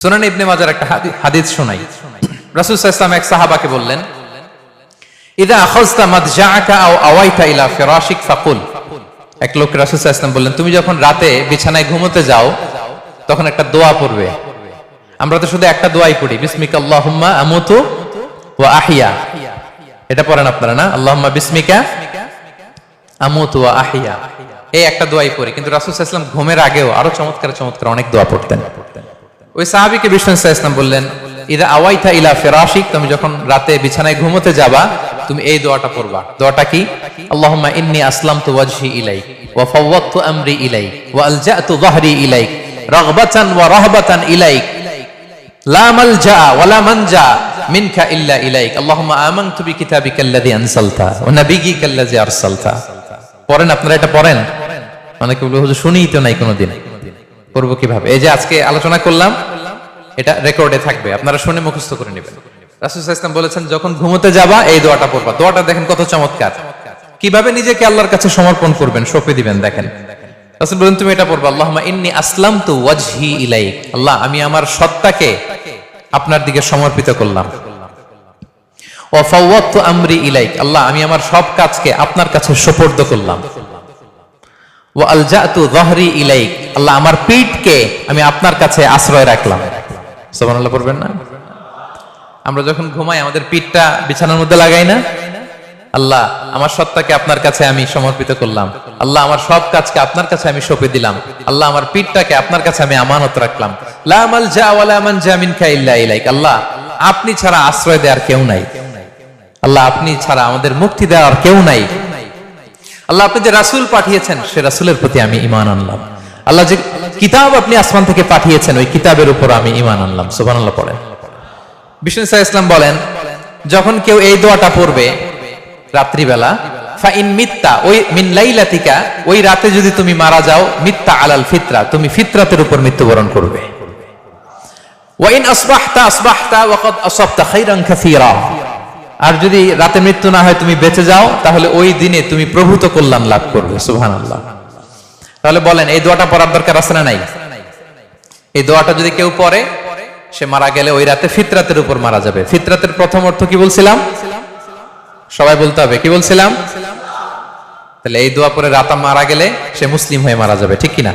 সুনান ইবনে মাজার একটা হাদিস শোনাই। রাসূল সাল্লাল্লাহু আলাইহি ওয়াসাল্লাম এক সাহাবাকে বললেন, ইদা আখাযতা মাদজাআকা আও আওয়াইতা ইলা ফিরাশিক ফাকুল। এক লোক রাসূল সাল্লাল্লাহু আলাইহি ওয়াসাল্লাম বললেন, তুমি যখন রাতে বিছানায় ঘুমোতে যাও তখন একটা দোয়া পড়বে। আমরা তো শুধু একটা দোয়াই পড়ি, বিসমিকা আল্লাহুম্মা আমুতু ওয়া আহইয়া, এটা পড়েন আপনারা না? আল্লাহুম্মা বিসমিকা আমুতু ওয়া আহইয়া, এই একটা দোয়াই পড়ি। কিন্তু রাসূল সাল্লাল্লাহু আলাইহি ওয়াসাল্লাম ঘুমের আগেও আরো চমৎকার চমৎকার অনেক দোয়া পড়তেন। ওই সাহাবীকে বিষ্ণু সাল্লাল্লাহু আলাইহি ওয়াসাল্লাম বললেন, ইদা আওয়াইতা ইলা ফিরাশিক, তুমি যখন রাতে বিছানায় ঘুমোতে যাবা তুমি এই দোয়াটা পড়বা। দোয়াটা কি? আল্লাহুম্মা ইন্নী আসলামতু ওয়াজহি ইলাইক ওয়া ফাওয়াদতু আমরি ইলাইক ওয়া আলজাতু যহরি ইলাইক রাগবাতান ওয়া রাহবাতান ইলাইক লা মালজা ওয়া লা মানজা মিনকা ইল্লা ইলাইক আল্লাহুম্মা আমানতু বিকিতাবিকাল্লাযী আনসালতা ওয়া নাবিয়্যিকাল্লাযী আরসালতা। পড়েন আপনারা, এটা পড়েন। অনেকে বলে হুজুর শুনিই তো নাই কোনোদিন, করবো কিভাবে? এই যে আজকে আলোচনা করলাম, এটা রেকর্ডে থাকবে, আপনারা শুনে মুখস্থ করে নেবেন। রাসূল সাল্লাল্লাহু আলাইহি ওয়াসাল্লাম বলেছেন যখন ঘুমোতে যাবা এই দোয়াটা পড়বা। দোয়াটা দেখেন কত চমৎকার, কিভাবে নিজেকে আল্লাহর কাছে সমর্পণ করবেন, সঁপে দিবেন। দেখেন রাসূল বলেন তুমি এটা পড়বা, আল্লাহুম্মা ইন্নী আসলামতু ওয়াজহি ইলাইক, আল্লাহ আমি আমার সত্তাকে আপনার দিকে সমর্পিত করলাম। ওয়া ফাওয়াদতু আমরি ইলাইক, আল্লাহ আমি আমার সব কাজকে আপনার কাছে সুপর্দ করলাম। ওয়া আলজাতু যহরি ইলাইক, আল্লাহ আমার পিঠকে আমি আপনার কাছে আশ্রয় রাখলাম। সুবহানাল্লাহ পড়বেন না? আমরা যখন ঘুমাই আমাদের পিঠটা বিছানার মধ্যে লাগাই না? আল্লাহ আমার সত্তাকে আপনার কাছে আমি সমর্পিত করলাম, আল্লাহ আমার সব কাজকে আপনার কাছে আমি সঁপে দিলাম, আল্লাহ আমার পিঠটাকে আপনার কাছে আমি আমানত রাখলাম। লা মালজা ওয়া লা মানজা মিনকা ইল্লা ইলাইক, আল্লাহ আপনি ছাড়া আশ্রয় দেওয়ার কেউ নাই, আল্লাহ আপনি ছাড়া আমাদের মুক্তি দেওয়ার কেউ নাই, আল্লাহ আপনি যে রাসূল পাঠিয়েছেন সে রাসূলের প্রতি আমি ঈমান আনলাম, আল্লাহ যে কিতাব আপনি আসমান থেকে পাঠিয়েছেন ওই কিতাবের উপর আমি ঈমান আনলাম। সুবহানাল্লাহ পড়েন। বিষ্ণু সাল্লাল্লাহু আলাইহি ওয়াসাল্লাম বলেন যখন কেউ এই দোয়াটা পড়বে রাত্রিবেলা, ফা ইন মিত্তা, ওই মিন লাইলাতিকা, ওই রাতে যদি তুমি মারা যাও, মিত্তা আলাল ফিতরা, তুমি ফিতরাতের উপর মৃত্যুবরণ করবে। ওয়া ইন আসবাহতা আসবাহতা ওয়া ক্বাদ আসাবতা খাইরান কাসীরা, আর যদি রাতে মৃত্যু না হয় তুমি বেঁচে যাও তাহলে ওই দিনে তুমি প্রভূত কল্যাণ লাভ করবে। সুবহানাল্লাহ। তাহলে বলেন এই দোয়াটা পড়ার দরকার আছে না নাই? এই দোয়াটা যদি কেউ পড়ে সে মারা গেলে ওই রাতে ফিতরাতের উপর মারা যাবে। ফিতরাতের প্রথম অর্থ কি বলছিলাম? সবাই বলতে হবে, কি বলছিলাম? তাহলে এই দোয়া পড়ে রাতে মারা গেলে সে মুসলিম হয়ে মারা যাবে, ঠিক কিনা?